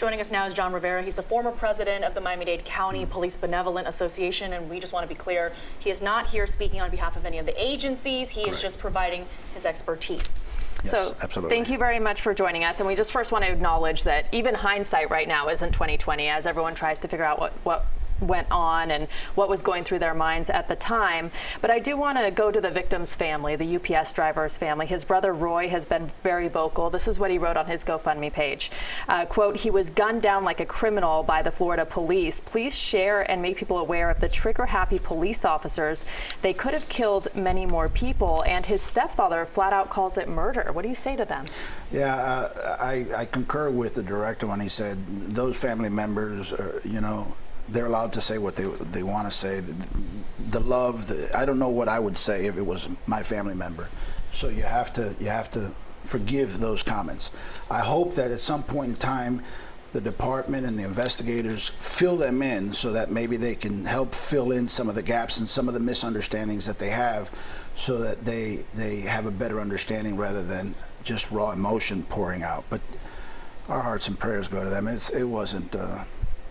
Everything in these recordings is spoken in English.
Joining us now is John Rivera. He's the former president of the Miami-Dade County Police Benevolent Association, and we just want to be clear, he is not here speaking on behalf of any of the agencies. He is just providing his expertise. Yes, so absolutely. Thank you very much for joining us. And we just first want to acknowledge that even hindsight right now isn't 2020, as everyone tries to figure out what went on and what was going through their minds at the time. But I do want to go to the victim's family, the UPS driver's family. His brother Roy has been very vocal. This is what he wrote on his GoFundMe page. Quote, "He was gunned down like a criminal by the Florida police. Please share and make people aware of the trigger-happy police officers. They could have killed many more people." And his stepfather flat out calls it murder. What do you say to them? Yeah, I concur with the director when he said those family members are, they're allowed to say what they want to say. The love, I don't know what I would say if it was my family member. So you have to forgive those comments. I hope that at some point in time, the department and the investigators fill them in so that maybe they can help fill in some of the gaps and some of the misunderstandings that they have, so that they have a better understanding rather than just raw emotion pouring out. But our hearts and prayers go to them.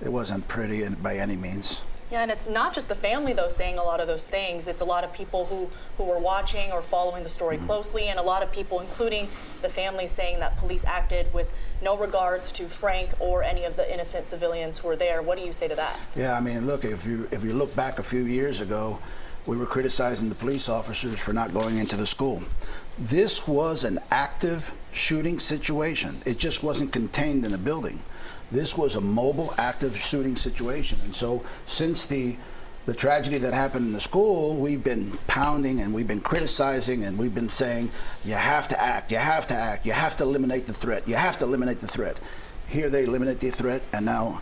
It wasn't pretty by any means. Yeah, and it's not just the family, though, saying a lot of those things. It's a lot of people who were watching or following the story closely, and a lot of people, including the family, saying that police acted with no regards to Frank or any of the innocent civilians who were there. What do you say to that? Yeah, I mean, look, if you look back a few years ago, we were criticizing the police officers for not going into the school. This was an active shooting situation. It just wasn't contained in a building. This was a mobile, active shooting situation. And so since the tragedy that happened in the school, we've been pounding and we've been criticizing and we've been saying, you have to act, you have to act, you have to eliminate the threat, you have to eliminate the threat. Here they eliminate the threat, and now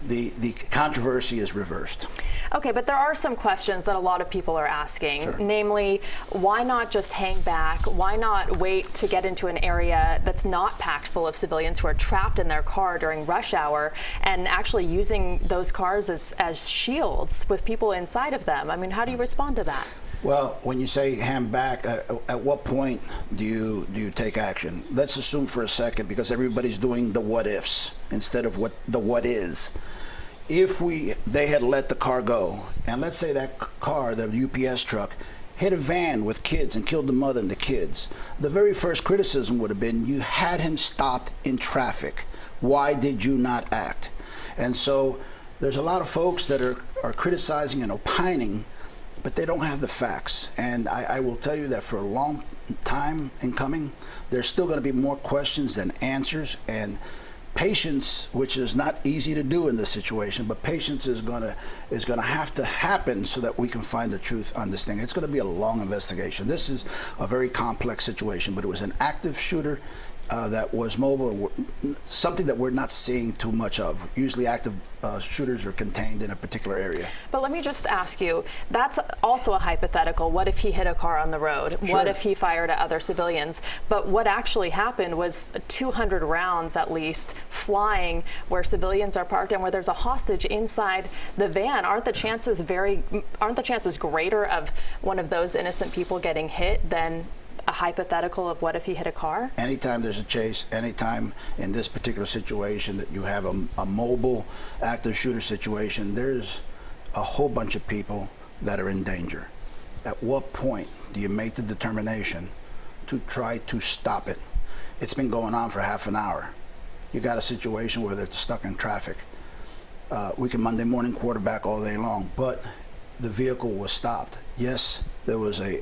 the controversy is reversed. Okay, but there are some questions that a lot of people are asking. Sure. Namely, why not just hang back? Why not wait to get into an area that's not packed full of civilians who are trapped in their car during rush hour and actually using those cars as shields with people inside of them? I mean, how do you respond to that? Well, when you say hang back, at what point do you take action? Let's assume for a second, because everybody's doing the what ifs instead of what is. If they had let the car go, and let's say that car, the UPS truck, hit a van with kids and killed the mother and the kids, the very first criticism would have been, you had him stopped in traffic. Why did you not act? And so there's a lot of folks that are criticizing and opining, but they don't have the facts. And I will tell you that for a long time in coming, there's still going to be more questions than answers. And patience, which is not easy to do in this situation, but patience is going to have to happen so that we can find the truth on this thing. It's going to be a long investigation. This is a very complex situation, but it was an active shooter that was mobile, something that we're not seeing too much of. Usually active shooters are contained in a particular area. But let me just ask you, that's also a hypothetical. What if he hit a car on the road? Sure. What if he fired at other civilians? But what actually happened was 200 rounds at least flying where civilians are parked and where there's a hostage inside the van. Aren't the chances greater of one of those innocent people getting hit than a hypothetical of what if he hit a car? Anytime there's a chase, anytime in this particular situation that you have a mobile active shooter situation, there's a whole bunch of people that are in danger. At what point do you make the determination to try to stop it? It's been going on for half an hour. You got a situation where they're stuck in traffic. We can Monday morning quarterback all day long, but the vehicle was stopped. Yes, there was a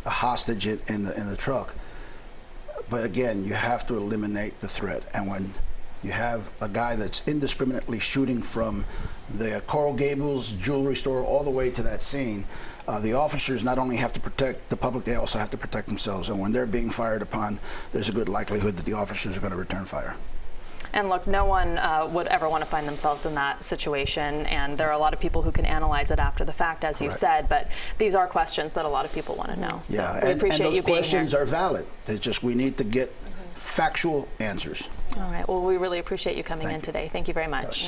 hostage in the truck, but again, you have to eliminate the threat. And when you have a guy that's indiscriminately shooting from the Coral Gables jewelry store all the way to that scene, the officers not only have to protect the public, they also have to protect themselves. And when they're being fired upon, there's a good likelihood that the officers are going to return fire. And look, no one would ever want to find themselves in that situation, and there are a lot of people who can analyze it after the fact, as you said, but these are questions that a lot of people want to know. So yeah, we appreciate and those you being questions here. are valid. They just, we need to get factual answers. All right, well, we really appreciate you coming in today. Thank you very much.